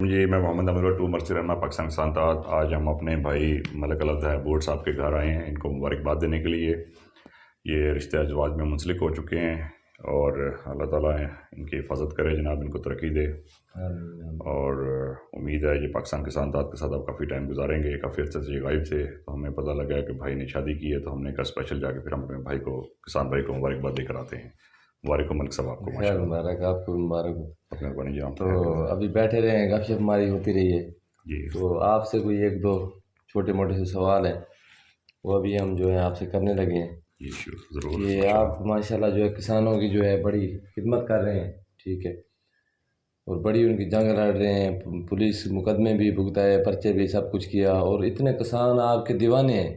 جی میں محمد امیر ٹو مرسی رحمہ پاکستان کے ساتھ آج ہم اپنے بھائی ملک الدہ بورڈ صاحب کے گھر آئے ہیں ان کو مبارکباد دینے کے لیے. یہ رشتہ ازواج میں منسلک ہو چکے ہیں اور اللہ تعالیٰ ان کی حفاظت کرے جناب، ان کو ترقی دے. اور امید ہے یہ پاکستان کے ساتھ آپ کافی ٹائم گزاریں گے. کافی عرصے سے یہ غائب تھے تو ہمیں پتہ لگا ہے کہ بھائی نے شادی کی ہے، تو ہم نے کہا اسپیشل جا کے پھر ہم اپنے بھائی کو، کسان بھائی کو مبارکباد دے کر آتے ہیں. مبارک ہو ملک صاحب آپ کو. خیر مبارک، آپ کو مبارک ہو. اپنے بنی جناب. تو ابھی بیٹھے رہے ہیں، گپ شپ ہماری ہوتی رہی ہے. جی تو آپ سے کوئی ایک دو چھوٹے موٹے سے سوال ہیں، وہ ابھی ہم جو ہے آپ سے کرنے لگے ہیں جی ضرور. کہ آپ ماشاءاللہ جو ہے کسانوں کی جو ہے بڑی خدمت کر رہے ہیں، ٹھیک ہے، اور بڑی ان کی جنگ لڑ رہے ہیں، پولیس مقدمے بھی بھگتائے، پرچے بھی سب کچھ کیا، اور اتنے کسان آپ کے دیوانے ہیں.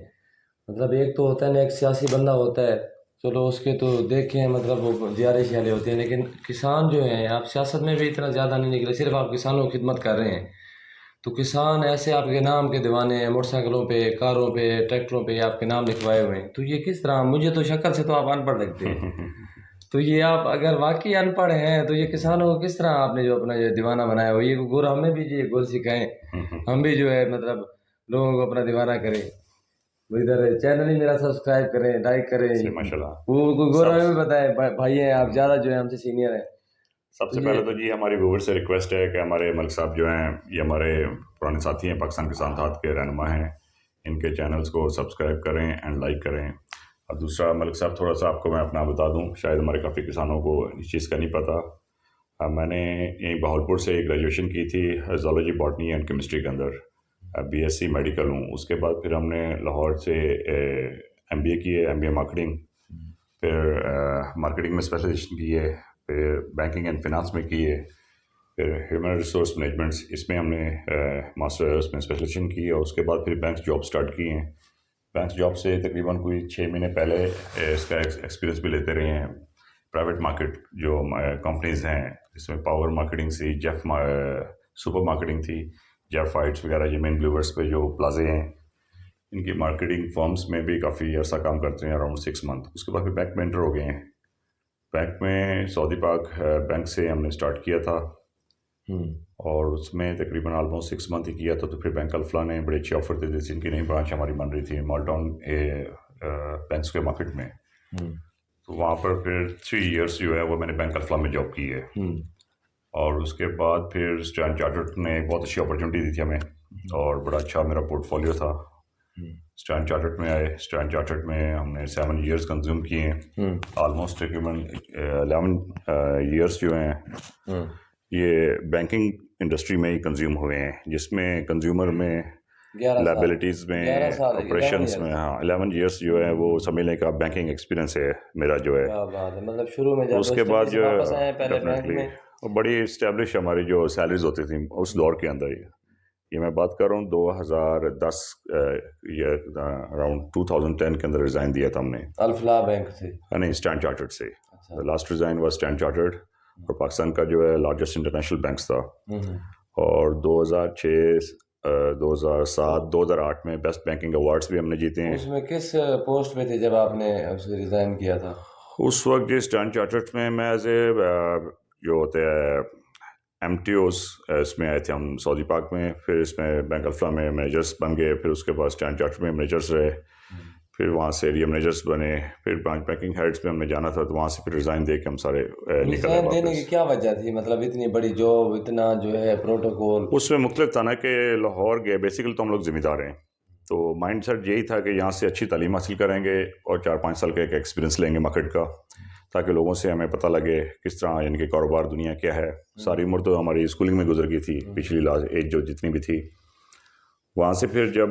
مطلب ایک تو ہوتا ہے نا، ایک سیاسی بندہ ہوتا ہے، چلو اس کے تو دیکھیں مطلب وہ زیارے شیارے ہوتے ہیں، لیکن کسان جو ہیں آپ سیاست میں بھی اتنا زیادہ نہیں نکلے، صرف آپ کسانوں کی خدمت کر رہے ہیں. تو کسان ایسے آپ کے نام کے دیوانے ہیں، موٹر سائیکلوں پہ، کاروں پہ، ٹریکٹروں پہ آپ کے نام لکھوائے ہوئے ہیں. تو یہ کس طرح؟ مجھے تو شکل سے تو آپ ان پڑھ لگتے ہیں. تو یہ آپ اگر واقعی ان پڑھ ہیں تو یہ کسانوں کو کس طرح آپ نے جو اپنا جو دیوانہ بنایا ہو؟ یہ گور ہمیں بھی جی گور سکھائیں، ہم بھی جو ہے مطلب لوگوں کو اپنا دیوانہ کریں. ادھر چینل ہی میرا سبسکرائب کریں، لائک کریں. ماشاء اللہ. وہ گورا میں بھی بتائیں، بھائی ہیں آپ زیادہ جو ہے ہم سے سینئر ہیں. سب سے پہلے تو جی ہماری ویور سے ریکویسٹ ہے کہ ہمارے ملک صاحب جو ہیں یہ ہمارے پرانے ساتھی ہیں، پاکستان کسان اتحاد کے رہنما ہیں، ان کے چینلز کو سبسکرائب کریں اینڈ لائک کریں. اور دوسرا ملک صاحب تھوڑا سا آپ کو میں اپنا بتا دوں، شاید ہمارے کافی کسانوں کو اس چیز کا نہیں پتہ. میں نے یہیں بہاولپور سے گریجویشن کی تھی زولوجی باٹنی اینڈ کیمسٹری کے اندر، بی ایس سی میڈیکل ہوں. اس کے بعد پھر ہم نے لاہور سے ایم بی اے کی ہے، ایم بی اے مارکیٹنگ، پھر مارکیٹنگ میں اسپیشلائزیشن کی ہے، پھر بینکنگ اینڈ فنانس میں کی ہے، پھر ہیومن ریسورس مینجمنٹس اس میں ہم نے ماسٹر اس میں اسپیشلائزیشن کی ہے. اور اس کے بعد پھر بینک جاب سٹارٹ کی ہیں. بینک جاب سے تقریباً کوئی 6 مہینے پہلے اس کا ایکسپیرینس بھی لیتے رہے ہیں. پرائیویٹ مارکیٹ جو کمپنیز ہیں، اس میں پاور مارکیٹنگ تھی، جیف سپر مارکیٹنگ تھی، جیف فائٹس وغیرہ، یہ مین بلیورس پہ جو پلازے ہیں، ان کی مارکیٹنگ فارمز میں بھی کافی عرصہ کام کرتے ہیں، اراؤنڈ 6 منتھ. اس کے بعد پھر بینک میں انٹر ہو گئے ہیں. بینک میں سعودی پاک بینک سے ہم نے اسٹارٹ کیا تھا، اور اس میں تقریباً آلموسٹ 6 منتھ ہی کیا تھا. تو پھر بینک الفلاح نے بڑے اچھے آفر دیتے تھے، ان کی نئی برانچ ہماری بن رہی تھی مال ٹاؤن بینکس کے مارکیٹ میں. تو وہاں پر پھر 3 ایئرس جو ہے وہ میں نے بینک الفلاح میں جاب کی ہے. اور اس کے بعد پھر اسٹینڈرڈ چارٹرڈ نے بہت اچھی اپرچونیٹی دی تھی ہمیں، اور بڑا اچھا میرا پورٹ فولیو تھا. اسٹینڈرڈ چارٹرڈ میں آئے، اسٹینڈرڈ چارٹرڈ میں ہم نے 7 ایئرس کنزیوم کیے ہیں. آلموسٹ تقریباً 11 ایئرس جو ہیں یہ بینکنگ انڈسٹری میں ہی کنزیوم ہوئے ہیں، جس میں کنزیومر میں، لائبلٹیز میں، آپریشنس میں. 11 ایئرس جو ہے وہ سمجھ لیں کہ آپ بینکنگ ایکسپیرینس ہے میرا جو ہے. مطلب شروع میں اس کے بعد جو ڈیفینیٹلی بڑی اسٹیبلش ہماری جو سیلریز ہوتی تھیں اس دور کے اندر. یہ میں بات کر رہا ہوں 2010 اراؤنڈ 2010 کے اندر ریزائن دیا تھا ہم نے الفلاح بینک سے. نہیں، اسٹینڈرڈ چارٹرڈ سے. Last resign was standard chartered, اور پاکستان کا جو ہے لارجسٹ انٹرنیشنل بینکس تھا. اور 2006 2007 2008 میں بیسٹ بینکنگ ایوارڈس بھی ہم نے جیتے ہیں. اس میں کس پوسٹ پہ تھے جب آپ نے اسے ریزائن کیا تھا؟ اس وقت جو اسٹینڈرڈ چارٹرڈ میں میں ایز اے جو ہوتے ہیں ایم ٹی اوز اس میں آئے تھے ہم سعودی پاک میں. پھر اس میں بینک الفلاح میں مینیجرس بن گئے. پھر اس کے بعد اسٹینڈرڈ چارٹرڈ میں مینیجرس رہے. پھر وہاں سے ایریا مینیجرس بنے. پھر برانچ بینکنگ ہیڈس میں ہم نے جانا تھا، تو وہاں سے پھر ریزائن دے کے ہم سارے نکل آئے. دینے کی کیا وجہ تھی؟ مطلب اتنی بڑی جاب، اتنا جو ہے پروٹوکول. اس میں مختلف تھا نا کہ لاہور گئے، بیسیکلی تو ہم لوگ ذمہ دار ہیں، تو مائنڈ سیٹ یہی تھا کہ یہاں سے اچھی تعلیم حاصل کریں گے اور 4-5 سال کا ایک ایکسپیرینس لیں گے مارکیٹ کا، تاکہ لوگوں سے ہمیں پتہ لگے کس طرح ان کے کاروبار دنیا کیا ہے. ساری عمر تو ہماری اسکولنگ میں گزر گئی تھی، پچھلی ایج جو جتنی بھی تھی. وہاں سے پھر جب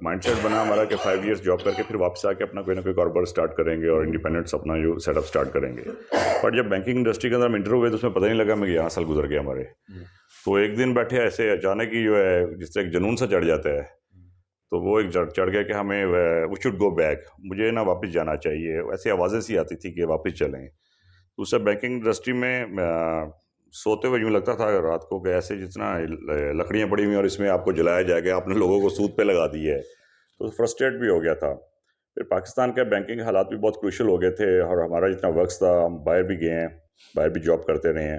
مائنڈ سیٹ بنا ہمارا کہ 5 ایئرس جاب کر کے پھر واپس آ کے اپنا کوئی نہ کوئی کاروبار اسٹارٹ کریں گے اور انڈیپینڈنٹس اپنا جو سیٹ اپ اسٹارٹ کریں گے. بٹ جب بینکنگ انڈسٹری کے اندر ہم انٹر ہوئے تو اس میں پتہ نہیں لگا ہمیں 11 سال گزر گئے ہمارے. تو ایک دن بیٹھے ایسے اچانک ہی جو ہے جس طرح ایک جنون سا چڑھ جاتا ہے، تو وہ ایک چڑھ گیا کہ ہمیں وی شوڈ گو بیک، مجھے نا واپس جانا چاہیے. ایسی آوازیں سی آتی تھی کہ واپس چلیں. اس سے بینکنگ انڈسٹری میں سوتے ہوئے یوں لگتا تھا رات کو کہ ایسے جتنا لکڑیاں پڑی ہوئی ہیں اور اس میں آپ کو جلایا جائے گا، آپ نے لوگوں کو سود پہ لگا دی ہے. تو فرسٹریٹ بھی ہو گیا تھا. پھر پاکستان کے بینکنگ حالات بھی بہت کروشل ہو گئے تھے، اور ہمارا جتنا ورکس تھا، ہم باہر بھی گئے ہیں، باہر بھی جاب کرتے رہے ہیں.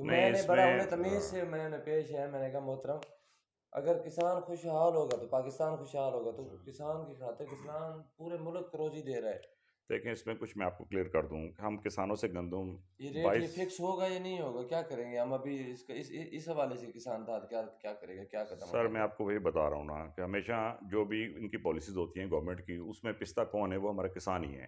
تو میں نہیں نے اس بڑا میں انہیں تمیز سے میں نے پیش ہے، میں نے کہا محترم اگر کسان خوشحال ہوگا تو پاکستان خوشحال ہوگا، تو کسان کی خاطر کسان پورے ملک کو روزی دے رہا ہے۔ دیکھیں اس میں کچھ میں آپ کو کلیئر کر دوں کہ ہم کسانوں سے گندم یہ ریٹ یہ 22 فکس ہوگا یا نہیں ہوگا، کیا کریں گے ہم ابھی اس حوالے سے کسان تھا کیا کرے گا، کیا قدم سر اٹھائے میں گا؟ آپ کو وہی بتا رہا ہوں نا کہ ہمیشہ جو بھی ان کی پالیسیز ہوتی ہیں گورنمنٹ کی، اس میں پستہ کون ہے؟ وہ ہمارا کسان ہی ہے۔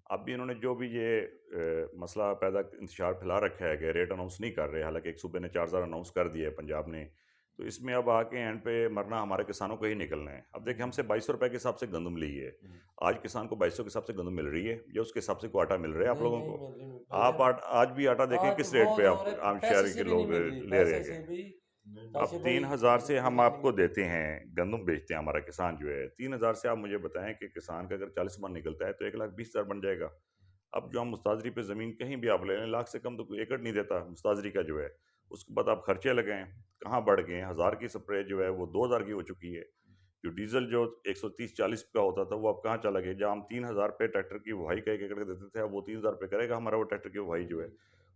اب بھی انہوں نے جو بھی یہ مسئلہ پیدا انتشار پھیلا رکھا ہے کہ ریٹ اناؤنس نہیں کر رہے، حالانکہ ایک صوبے نے 4,000 اناؤنس کر دیا ہے پنجاب نے، تو اس میں اب آ کے اینڈ پہ مرنا ہمارے کسانوں کو ہی نکلنا ہے۔ اب دیکھیں ہم سے 2200 روپے کے حساب سے گندم لی ہے، آج کسان کو 2200 کے حساب سے گندم مل رہی ہے یا اس کے حساب سے کوئی آٹا مل رہا ہے آپ نہیں لوگوں نہیں کو؟ مل رہی بھائی آپ جان، آج بھی آٹا دیکھیں آج کس ریٹ وہ پہ دور آپ ہے عام پیسے شہری سے کے بھی نہیں لوگ مل رہی، لے رہے پیسے ہیں۔ سے بھی اب تاشے بھائی 3,000 پیسے سے سے ہم بھی آپ نہیں کو مل رہی۔ دیتے ہیں، گندم بیچتے ہیں ہمارا کسان جو ہے 3,000 سے، آپ مجھے بتائیں کہ کسان کا اگر 40 من نکلتا ہے تو 1,20,000 بن جائے گا۔ اب جو ہم مستاجری پہ زمین کہیں بھی آپ لے لیں، لاکھ سے کم تو کوئی ایکڑ نہیں دیتا مستاجری کا جو ہے، اس کے بعد آپ خرچے لگائیں کہاں بڑھ گئے ہیں، 1,000 کی سپرے جو ہے وہ 2,000 کی ہو چکی ہے، جو ڈیزل جو 130-40 کا ہوتا تھا وہ اب کہاں چلا گیا، جہاں ہم 3,000 پہ ٹریکٹر کی وہائی کا 1 ایکڑ دیتے تھے، اب وہ 3,000 پہ کرے گا ہمارا وہ ٹریکٹر کی وہائی جو ہے،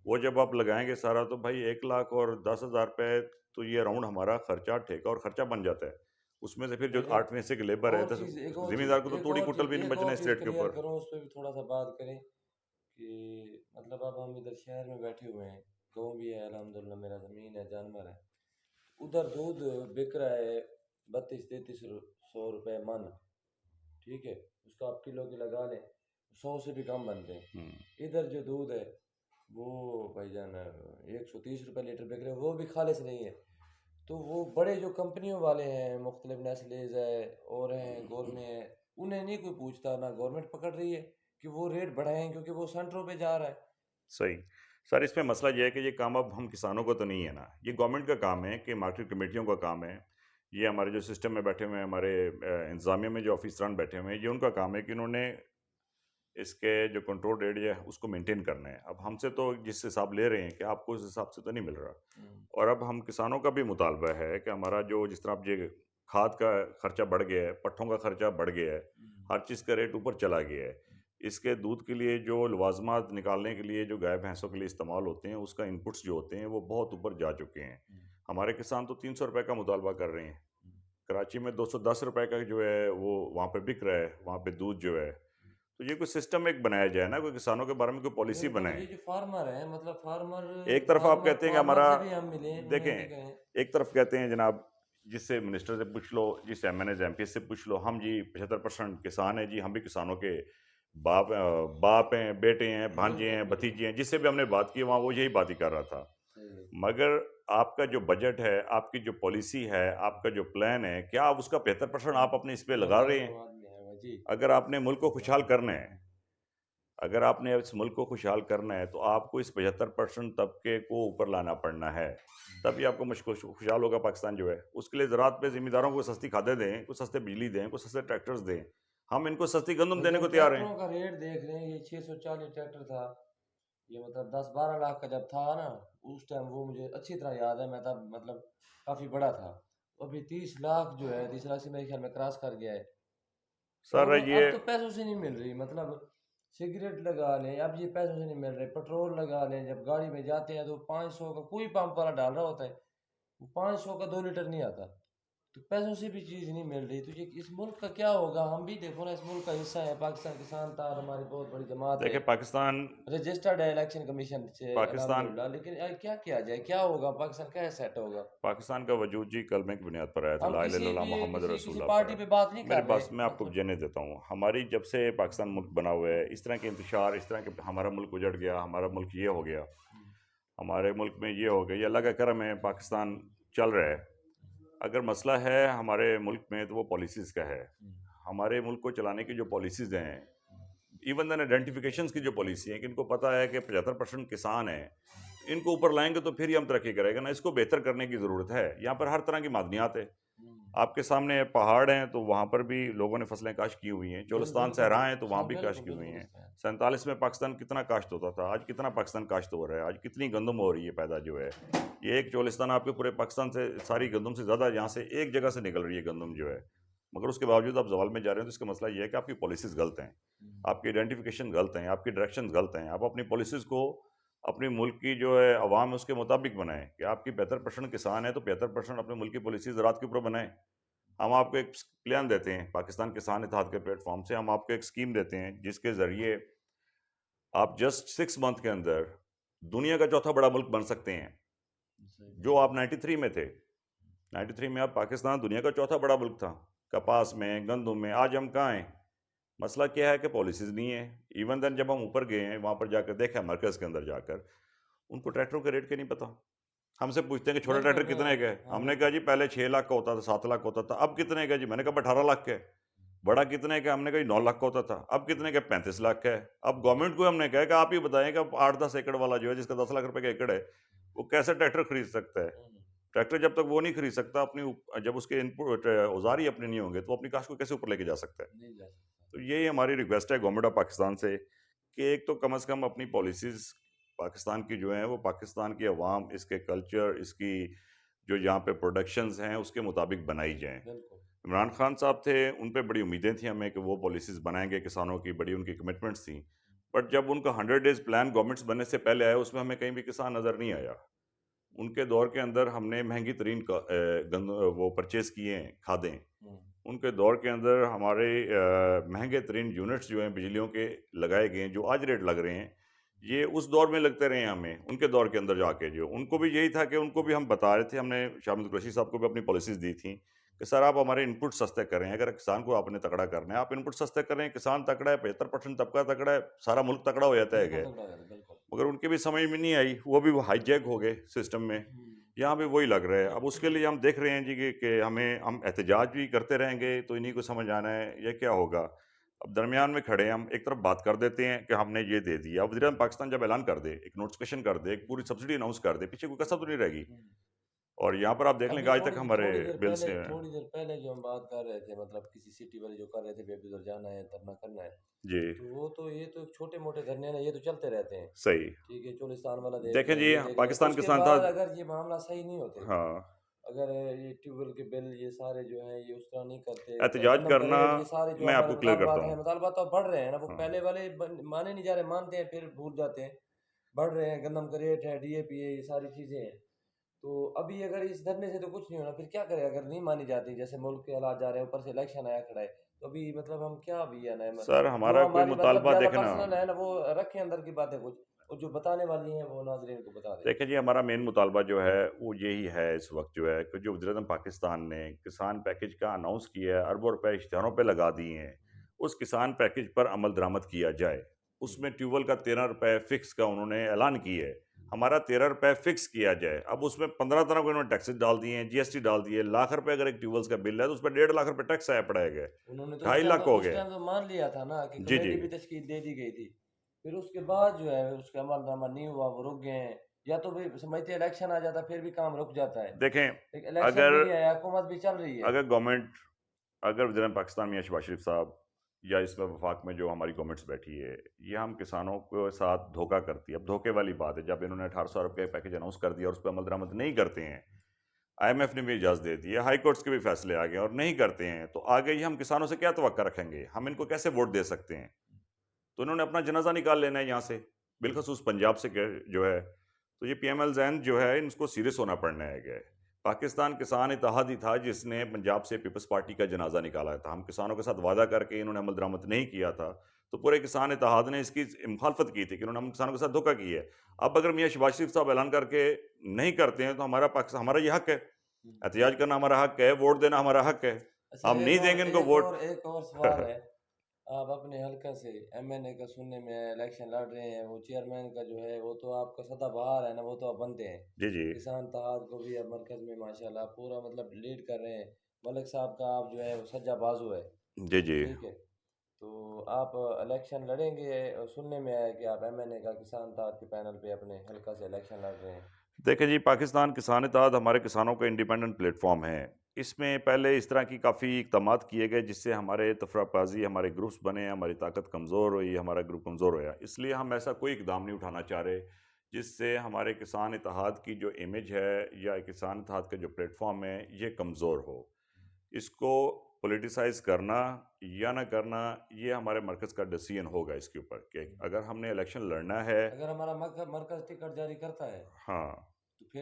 وہ جب آپ لگائیں گے سارا تو بھائی 1,10,000 پہ تو یہ اراؤنڈ ہمارا خرچہ ٹھیکہ اور خرچہ بن جاتا ہے، اس میں سے پھر جو لیکن 8ویں حصے کے لیبر ہے تو زمیندار کو تو توڑی کٹل بھی نہیں بچنا اس ریٹ کے کلیئر اوپر۔ کروں، اس پہ بھی تھوڑا سا بات کریں کہ مطلب اب ہم ادھر شہر میں بیٹھے ہوئے ہیں، گاؤں بھی ہے الحمدللہ، میرا زمین ہے، جانور ہے، ادھر دودھ بک رہا ہے 32-33 روپے من، ٹھیک ہے، اس کا آپ کلو کی لگا لیں 100 سے بھی کم بنتے ہیں۔ ادھر جو دودھ ہے وہ بھائی جان 130 روپے لیٹر بک رہے ہیں، وہ بھی خالص نہیں ہے۔ تو وہ بڑے جو کمپنیوں والے ہیں، مختلف نیسلیز ہے اور ہیں گورمے ہیں، انہیں نہیں کوئی پوچھتا، نہ گورنمنٹ پکڑ رہی ہے کہ وہ ریٹ بڑھائیں کیونکہ وہ سینٹروں پہ جا رہا ہے۔ صحیح سر، اس میں مسئلہ یہ ہے کہ یہ کام اب ہم کسانوں کو تو نہیں ہے نا، یہ گورنمنٹ کا کام ہے کہ مارکیٹ کمیٹیوں کا کام ہے، یہ ہمارے جو سسٹم میں بیٹھے ہوئے ہیں، ہمارے انتظامیہ میں جو آفیسران بیٹھے ہوئے ہیں، یہ ان کا کام ہے کہ انہوں نے اس کے جو کنٹرول ریٹ ہے اس کو مینٹین کرنا ہے۔ اب ہم سے تو جس حساب لے رہے ہیں کہ آپ کو اس حساب سے تو نہیں مل رہا، اور اب ہم کسانوں کا بھی مطالبہ ہے کہ ہمارا جو جس طرح اب یہ کھاد کا خرچہ بڑھ گیا ہے، پٹھوں کا خرچہ بڑھ گیا ہے، ہر چیز کا ریٹ اوپر چلا گیا ہے، اس کے دودھ کے لیے جو لوازمات نکالنے کے لیے جو گائے بھینسوں کے لیے استعمال ہوتے ہیں، اس کا انپٹس جو ہوتے ہیں وہ بہت اوپر جا چکے ہیں۔ ہمارے کسان تو 300 روپے کا مطالبہ کر رہے ہیں، کراچی میں 210 روپے کا جو ہے وہ وہاں پہ بک رہا ہے، وہاں پہ دودھ جو ہے، تو یہ کوئی سسٹم ایک بنایا جائے نا، کوئی کسانوں کے بارے میں کوئی پالیسی بالکل، بنائے۔ یہ جو فارمر ہیں مطلب ایک طرف آپ کہتے ہیں کہ فارمر ہمارا، سے بھی ہم ملیں، انہیں دیکھیں بھی کہیں۔ ایک طرف کہتے ہیں جناب جس سے منسٹر سے پوچھ لو، جس سے ایم پی سے پوچھ لو، ہم جی 75% کسان ہیں جی، ہم بھی کسانوں کے باپ ہیں، بیٹے ہیں، بھانجے ہیں، بھتیجے ہیں، جس سے بھی ہم نے بات کی وہاں وہ یہی بات ہی کر رہا تھا۔ مگر آپ کا جو بجٹ ہے، آپ کی جو پالیسی ہے، آپ کا جو پلان ہے، کیا آپ اس کا 75% آپ اپنے اس پہ لگا رہے ہیں؟ اگر آپ نے ملک کو خوشحال کرنا ہے، اگر آپ نے اس ملک کو خوشحال کرنا ہے تو آپ کو اس 75% طبقے کو اوپر لانا پڑنا ہے، تبھی آپ کو خوشحال ہوگا پاکستان جو ہے۔ اس کے لیے زراعت پہ ذمہ داروں کو سستی کھادیں دیں، کو سستے بجلی دیں، کو سستے ٹریکٹرز دیں، ہم ان کو سستی گندم دینے کو تیار ہیں۔ ٹریکٹروں کا ریٹ دیکھ رہے ہیں، یہ 640 ٹریکٹر تھا، یہ مطلب 10-12 لاکھ کا جب تھا نا اس ٹائم، وہ مجھے اچھی طرح یاد ہے، میں تب مطلب کافی بڑا تھا، ابھی 30 لاکھ جو ہے 30 لاکھ سے میرے خیال میں کراس کر گیا ہے۔ سر اور اب یہ تو پیسوں سے نہیں مل رہی، مطلب سگریٹ لگا لیں، اب یہ پیسوں سے نہیں مل رہے، پیٹرول لگا لیں، جب گاڑی میں جاتے ہیں تو 500 کا کوئی پمپ والا ڈال رہا ہوتا ہے، وہ 500 کا 2 لیٹر نہیں آتا، تو پیسوں سے بھی چیز نہیں مل رہی، تو یہ اس ملک کا کیا ہوگا؟ ہم بھی دیکھو نا، اس ملک کا حصہ ہے، پاکستان کسان تار ہماری بہت بڑی جماعت ہے، دیکھیں پاکستان رجسٹرڈ ہے الیکشن کمیشن سے پاکستان الحمدللہ، لیکن کیا کیا جائے، کیا ہوگا پاکستان، کیا سیٹ ہوگا؟ پاکستان کا وجود جی کلمے کی بنیاد پر آیا تھا، ہم لا الہ الا کسی اللہ بھی محمد کسی رسول کسی اللہ پارٹی پر۔ پہ بات نہیں میرے کر پاس رہے، میں آپ کو مطلب جانے دیتا ہوں، ہماری جب سے پاکستان ملک بنا ہوا ہے، اس طرح کے انتشار، اس طرح کے ہمارا ملک اجڑ گیا، ہمارا ملک یہ ہو گیا، ہمارے ملک میں یہ ہو گیا، یہ اللہ کا کرم ہے، پاکستان چل رہا ہے۔ اگر مسئلہ ہے ہمارے ملک میں تو وہ پالیسیز کا ہے، ہمارے ملک کو چلانے کی جو پالیسیز ہیں، ایون دین آئیڈینٹیفیکیشنز کی جو پالیسی ہیں، کہ ان کو پتہ ہے کہ 75% کسان ہیں، ان کو اوپر لائیں گے تو پھر ہی ہم ترقی کرے گا نا، اس کو بہتر کرنے کی ضرورت ہے۔ یہاں پر ہر طرح کی معدنیات ہے، آپ کے سامنے پہاڑ ہیں تو وہاں پر بھی لوگوں نے فصلیں کاشت کی ہوئی ہیں، چولستان بالکل صحرا ہیں تو وہاں بھی کاشت بالکل کی ہوئی بالکل ہیں۔ اس طرح 47 میں پاکستان کتنا کاشت ہوتا تھا، آج کتنا پاکستان کاشت ہو رہا ہے، آج کتنی گندم ہو رہی ہے پیدا جو ہے، یہ ایک چولستان آپ کے پورے پاکستان سے ساری گندم سے زیادہ یہاں سے ایک جگہ سے نکل رہی ہے گندم جو ہے، مگر اس کے باوجود آپ زوال میں جا رہے ہیں، تو اس کا مسئلہ یہ ہے کہ آپ کی پالیسیز غلط ہیں، آپ کی آئیڈینٹیفیکیشن غلط ہیں، آپ کی ڈائریکشن غلط ہیں، آپ اپنی پالیسیز کو اپنی ملک کی جو ہے عوام اس کے مطابق بنائیں کہ آپ کی 75% کسان ہے تو 75% اپنے ملک کی پالیسی زراعت کے اوپر بنائیں. ہم آپ کو ایک پلان دیتے ہیں پاکستان کسان اتحاد کے پلیٹ فارم سے، ہم آپ کو ایک اسکیم دیتے ہیں جس کے ذریعے آپ جسٹ 6 منتھ کے اندر دنیا کا چوتھا بڑا ملک بن سکتے ہیں. جو آپ 93 میں تھے، 93 میں آپ پاکستان دنیا کا چوتھا بڑا ملک تھا کپاس میں، گندم میں. آج ہم کہاں ہیں؟ مسئلہ کیا ہے کہ پالیسیز نہیں ہیں. ایون دین جب ہم اوپر گئے ہیں وہاں پر جا کر دیکھا مرکز کے اندر جا کر، ان کو ٹریکٹروں کے ریٹ کے نہیں پتا. ہم سے پوچھتے ہیں کہ چھوٹا ٹریکٹر کتنے کا ہے؟ ہم نے کہا جی پہلے 6 لاکھ کا ہوتا تھا، 7 لاکھ کا ہوتا تھا، اب کتنے کا؟ جی میں نے کہا 18 لاکھ کا ہے. بڑا کتنے کا؟ ہم نے کہا 9 لاکھ کا ہوتا تھا، اب کتنے کا؟ 35 لاکھ کا ہے. اب گورنمنٹ کو ہم نے کہا کہ آپ ہی بتائیں کہ 8-10 ایکڑ والا جو ہے جس کا 10 لاکھ روپے کا ایکڑ ہے وہ کیسے ٹریکٹر خرید سکتا ہے؟ ٹریکٹر جب تک وہ نہیں خرید سکتا، اپنی جب اس کے انپٹ اوزار ہی اپنے نہیں ہوں گے تو اپنی کاشت کو کیسے اوپر لے کے جا سکتا ہے؟ تو یہی ہماری ریکویسٹ ہے گورنمنٹ آف پاکستان سے کہ ایک تو کم از کم اپنی پالیسیز پاکستان کی جو ہیں وہ پاکستان کی عوام، اس کے کلچر، اس کی جو یہاں پہ پروڈکشنز ہیں اس کے مطابق بنائی جائیں. عمران خان صاحب تھے، ان پہ بڑی امیدیں تھیں ہمیں کہ وہ پالیسیز بنائیں گے، کسانوں کی بڑی ان کی کمٹمنٹس تھیں. بٹ جب ان کا 100 ڈیز پلان گورنمنٹس بننے سے پہلے آیا اس میں ہمیں کہیں بھی کسان نظر نہیں آیا. ان کے دور کے اندر ہم نے مہنگی ترین وہ پرچیز کیے ہیں کھادیں. ان کے دور کے اندر ہمارے مہنگے ترین یونٹس جو ہیں بجلیوں کے لگائے گئے ہیں، جو آج ریٹ لگ رہے ہیں یہ اس دور میں لگتے رہے ہیں ہمیں. ان کے دور کے اندر جا کے جو ان کو بھی یہی تھا کہ ان کو بھی ہم بتا رہے تھے، ہم نے شاہ محمود قریشی صاحب کو بھی اپنی پالیسیز دی تھیں کہ سر آپ ہمارے انپٹ سستے کریں. اگر کسان کو آپ نے تکڑا کرنا ہے آپ انپٹ سستے کریں. کسان تکڑا ہے، 75% طبقہ تکڑا ہے، سارا ملک تکڑا ہو جاتا ہے. مگر ان کے بھی سمجھ میں نہیں آئی، وہ بھی ہائی جیک ہو گئے سسٹم میں. یہاں پہ وہی لگ رہا ہے. اب اس کے لیے ہم دیکھ رہے ہیں جی کہ ہم احتجاج بھی کرتے رہیں گے تو انہیں کو سمجھ آنا ہے یہ کیا ہوگا. اب درمیان میں کھڑے ہیں، ہم ایک طرف بات کر دیتے ہیں کہ ہم نے یہ دے دیا. اب وزیر اعظم پاکستان جب اعلان کر دے، ایک نوٹیفکیشن کر دے، ایک پوری سبسڈی اناؤنس کر دے، پیچھے کوئی کسر تو نہیں رہے گی. اور یہاں پر آپ دیکھ لیں کہ آج تک ہمارے بل سے تھوڑی دیر پہلے جو ہم بات کر رہے تھے، مطلب کسی سٹی والے جو کر رہے تھے بے ادھر جانا ہے، دھرنا کرنا ہے، جی تو وہ تو یہ تو چھوٹے موٹے دھرنے ہیں، یہ تو چلتے رہتے ہیں. صحیح. ٹھیک ہے، چولستان والا دیکھیں جی یہ دیکھ لیں. پاکستان اس کے کسان تھا. بعد اگر یہ معاملہ صحیح نہیں ہوتے، ہاں، اگر یہ ٹیوب ویل کے بل یہ سارے جو ہیں یہ اس طرح نہیں کرتے، احتجاج گندم کا کرنا ریٹ، یہ سارے جو میں آپ ہمارے کو کلیئر کرتا مطالبات ہیں، ہوں. مطالبات تو بڑھ رہے ہیں نا. وہ ہاں. پہلے والے مانے نہیں جا رہے، مانتے ہیں پھر بھول جاتے ہیں. بڑھ رہے ہیں، گندم کا ریٹ ہے، ڈی اے پی ہے، یہ ساری چیزیں ہیں. تو ابھی اگر اس دھرنے سے تو کچھ نہیں ہونا، پھر کیا کرے اگر نہیں مانی جاتی؟ جیسے ملک کے حالات جا رہے ہیں، اوپر سے الیکشن آیا کھڑا ہے، تو ابھی مطلب ہم کیا بھی ہے نا، سر جو ہمارا کوئی ہماری مطلب مطالبہ زیادہ دیکھیں نا، پرسنل ہے نا وہ رکھیں اندر کی باتیں کچھ، اور جو بتانے والی ہیں وہ ناظرین کو بتا دیں. دیکھیں جی ہمارا مین مطالبہ جو ہے وہ یہی ہے اس وقت جو ہے کہ جو وزیر اعظم پاکستان نے کسان پیکج کا اناؤنس کیا ہے، اربوں روپے اشتہاروں پہ لگا دیے ہیں، اس کسان پیکج پر عمل درآمد کیا جائے. اس میں ٹیوب ویل کا 13 روپے فکس کا انہوں نے اعلان کیا ہے، ہمارا 13 روپے فکس کیا جائے. اب اس میں 15 طرح کو انہوں نے ٹیکسز ڈال دیے ہیں، جی ایس ٹی ڈال دیے. لاکھ روپے اگر ایک ٹیوب ویلز کا بل ہے تو اس پہ 1.5 لاکھ روپے ٹیکس آیا پڑے گا. انہوں نے تو 2.5 لاکھ ہو اس گئے. ٹائم تو مان لیا تھا نا کہ جی جی کمیٹی بھی تشکیل دے دی گئی تھی، پھر اس کے بعد جو ہے اس کا عمل درآمد نہیں ہوا، وہ رک گئے ہیں. یا تو بھی سمجھتے الیکشن آ جاتا پھر بھی کام رک جاتا ہے. دیکھیں ایک الیکشن بھی اگر نہیں آیا، حکومت بھی چل رہی ہے. اگر گورنمنٹ، اگر وزیر اعظم پاکستان میاں شہباز شریف صاحب یا اس میں وفاق میں جو ہماری گورنمنٹس بیٹھی ہے یہ ہم کسانوں کے ساتھ دھوکہ کرتی ہے. اب دھوکے والی بات ہے جب انہوں نے 1800 ارب کے پیکج اناؤنس کر دیا اور اس پہ عمل درآمد نہیں کرتے ہیں، آئی ایم ایف نے بھی اجازت دے دی ہے، ہائی کورٹس کے بھی فیصلے آ گئے اور نہیں کرتے ہیں، تو آگے یہ ہم کسانوں سے کیا توقع رکھیں گے؟ ہم ان کو کیسے ووٹ دے سکتے ہیں؟ تو انہوں نے اپنا جنازہ نکال لینا ہے یہاں سے، بالخصوص پنجاب سے جو ہے. تو یہ پی ایم ایل زین جو ہے ان کو سیریس ہونا پڑنا ہے. گئے پاکستان کسان اتحاد ہی تھا جس نے پنجاب سے پیپلز پارٹی کا جنازہ نکالا تھا. ہم کسانوں کے ساتھ وعدہ کر کے انہوں نے عمل درآمد نہیں کیا تھا، تو پورے کسان اتحاد نے اس کی مخالفت کی تھی کہ انہوں نے ہم کسانوں کے ساتھ دھوکہ کیا ہے. اب اگر میاں شہباز شریف صاحب اعلان کر کے نہیں کرتے ہیں تو ہمارا یہ حق ہے، احتجاج کرنا ہمارا حق ہے، ووٹ دینا ہمارا حق ہے. اچھا، ہم نہیں دیں گے ان کو ووٹ. ایک اور سوال ہے. آپ اپنے حلقہ سے ایم این اے کا سننے میں الیکشن لڑ رہے ہیں، وہ چیئرمین کا جو ہے وہ تو آپ کا سدا بہار ہے نا، وہ تو آپ بنتے ہیں. جی جی کسان اتحاد کو بھی اب مرکز میں ماشاءاللہ پورا مطلب لیڈ کر رہے ہیں. ملک صاحب کا آپ جو ہے وہ سجا بازو ہے. جی جی ٹھیک ہے، تو آپ الیکشن لڑیں گے؟ سننے میں آیا کہ آپ ایم این اے کا کسان اتحاد کے پینل پہ اپنے حلقہ سے الیکشن لڑ رہے ہیں. دیکھیں جی پاکستان کسان اتحاد ہمارے کسانوں کا انڈیپینڈنٹ پلیٹ فارم ہے. اس میں پہلے اس طرح کی کافی اقدامات کیے گئے جس سے ہمارے تفرقہ بازی، ہمارے گروپس بنے، ہماری طاقت کمزور ہوئی، ہمارا گروپ کمزور ہوا. اس لیے ہم ایسا کوئی اقدام نہیں اٹھانا چاہ رہے جس سے ہمارے کسان اتحاد کی جو امیج ہے یا کسان اتحاد کا جو پلیٹ فارم ہے یہ کمزور ہو. اس کو پولیٹیسائز کرنا یا نہ کرنا یہ ہمارے مرکز کا ڈیسیژن ہوگا اس کے اوپر کہ اگر ہم نے الیکشن لڑنا ہے. اگر ہمارا مرکز ٹکٹ جاری کرتا ہے ہاں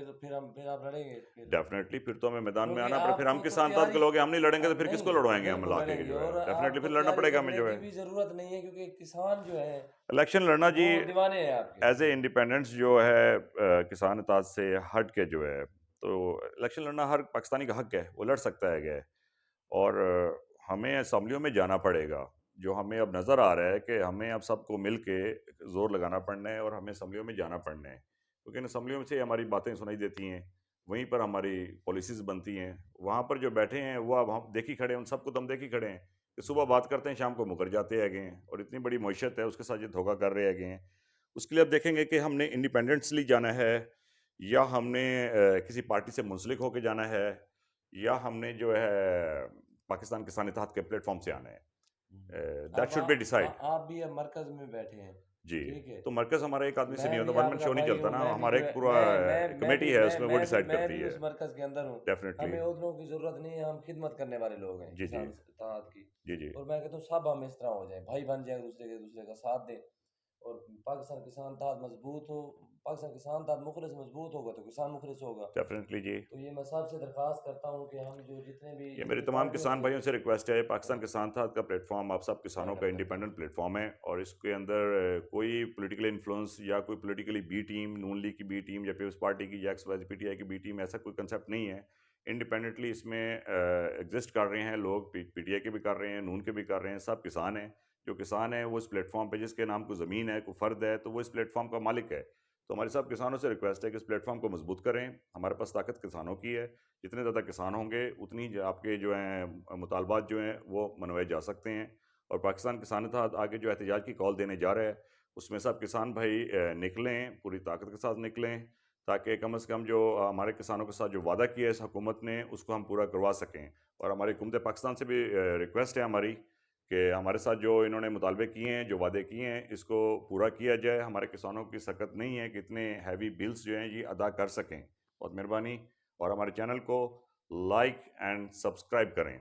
تو پھر آپ لڑیں گے پھر، ڈیفینیٹلی پھر تو ہمیں میدان میں کیونکہ آنا پڑے. پھر آپ ہم کو تو کسان تحت کے تیاری لوگ ہیں، ہم نہیں لڑیں گے تو پھر کس کو نہیں لڑوائیں گے ہم بالکل لا کے لڑیں گے، جو اور ہے آپ ڈیفینیٹلی کو پھر لڑنا تیاری پڑے گا ہمیں کرنے جو کی ہے بھی ضرورت نہیں ہے، کیونکہ کسان جو ہے الیکشن لڑنا جی وہ دیوانے ہیں آپ کے. ایز اے انڈیپینڈنس جو ہے کسان اطاعت سے ہٹ کے جو ہے تو الیکشن لڑنا ہر پاکستانی کا حق ہے، وہ لڑ سکتا ہے کہ اور ہمیں اسمبلیوں میں جانا پڑے گا. جو ہمیں اب نظر آ رہا ہے کہ ہمیں اب سب کو مل کے زور لگانا پڑنا ہے اور ہمیں اسمبلیوں میں جانا پڑنا ہے، کیونکہ ان اسمبلیوں سے ہماری باتیں سنائی دیتی ہیں، وہیں پر ہماری پالیسیز بنتی ہیں. وہاں پر جو بیٹھے ہیں وہ اب ہم دیکھ ہی کھڑے ہیں، ان سب کو تو ہم دیکھ ہی کھڑے ہیں کہ صبح بات کرتے ہیں شام کو مکر جاتے ہیں گئے ہیں، اور اتنی بڑی معیشت ہے اس کے ساتھ یہ دھوکہ کر رہے گئے ہیں. اس کے لیے اب دیکھیں گے کہ ہم نے انڈیپینڈنٹلی جانا ہے یا ہم نے کسی پارٹی سے منسلک ہو کے جانا ہے یا ہم نے جو ہے پاکستان کسان اتحاد کے پلیٹ فارم سے آنا ہے. دیٹ اب شوڈ بی ڈیسائڈ. آپ بھی اب مرکز میں بیٹھے ہیں، جی ٹھیک ہے، تو مرکز ہمارا ایک آدمی سے میں نہیں ہوتا، بھی ون آپ مین کا شو نہیں بھائی چلتا ہوں، نا، میں بھی ہمارا جو ایک ہے پورا کمیٹی ہے اس میں وہ ڈیسائڈ کرتی ہے. اس مرکز کے اندر ہوں. ڈیفینیٹلی ہمیں عہدوں کی ضرورت نہیں ہے، ہم خدمت کرنے والے لوگ ہیں جی جی کسان اتحاد کی. جی جی اور میں کہتا ہوں سب ہم اس طرح ہو جائیں، بھائی بن جائیں، دوسرے کا ساتھ دیں، اور پاکستان کسان اتحاد مضبوط ہو. پاکستان کسان اتحاد مخلص مضبوط ہوگا تو کسان مخلص ہوگا. ڈیفینیٹلی جی. تو یہ میں سب سے درخواست کرتا ہوں کہ ہم جو جتنے بھی یہ جو میری بھی تمام پارٹیوں کسان بھائیوں سے ریکویسٹ ہے، پاکستان ہاں، کسان اتحاد کا پلیٹ فارم آپ سب کسانوں کا سائن اپ کرتے انڈیپینڈنٹ ہیں. پلیٹ فارم ہے، اور اس کے اندر کوئی پولیٹیکل انفلوئنس یا کوئی politically B team, Noon League کی بی ٹیم یا پیپلز پارٹی کی یا X Y P T I کی بی ٹیم، ایسا کوئی کنسیپٹ نہیں ہے. انڈیپینڈنٹلی اس میں ایگزسٹ کر رہے ہیں لوگ، پی ٹی آئی کے بھی کر رہے ہیں، نون کے بھی کر رہے ہیں، سب کسان ہیں. جو کسان ہیں وہ اس پلیٹ فارم پہ جس کے نام کو زمین ہے، کوئی فرد ہے تو وہ اس پلیٹ فارم کا مالک ہے. تو ہمارے سب کسانوں سے ریکویسٹ ہے کہ اس پلیٹ فارم کو مضبوط کریں. ہمارے پاس طاقت کسانوں کی ہے، جتنے زیادہ کسان ہوں گے اتنی آپ کے جو ہیں مطالبات جو ہیں وہ منوائے جا سکتے ہیں. اور پاکستان کسان اتحاد آگے جو احتجاج کی کال دینے جا رہا ہے اس میں سب کسان بھائی نکلیں، پوری طاقت کے ساتھ نکلیں، تاکہ کم از کم جو ہمارے کسانوں کے ساتھ جو وعدہ کیا ہے اس حکومت نے اس کو ہم پورا کروا سکیں. اور ہماری حکومت پاکستان سے بھی ریکویسٹ ہے ہماری کہ ہمارے ساتھ جو انہوں نے مطالبے کیے ہیں، جو وعدے کیے ہیں، اس کو پورا کیا جائے. ہمارے کسانوں کی سکت نہیں ہے کہ اتنے ہیوی بلز جو ہیں یہ ادا کر سکیں. بہت مہربانی. اور ہمارے چینل کو لائک اینڈ سبسکرائب کریں.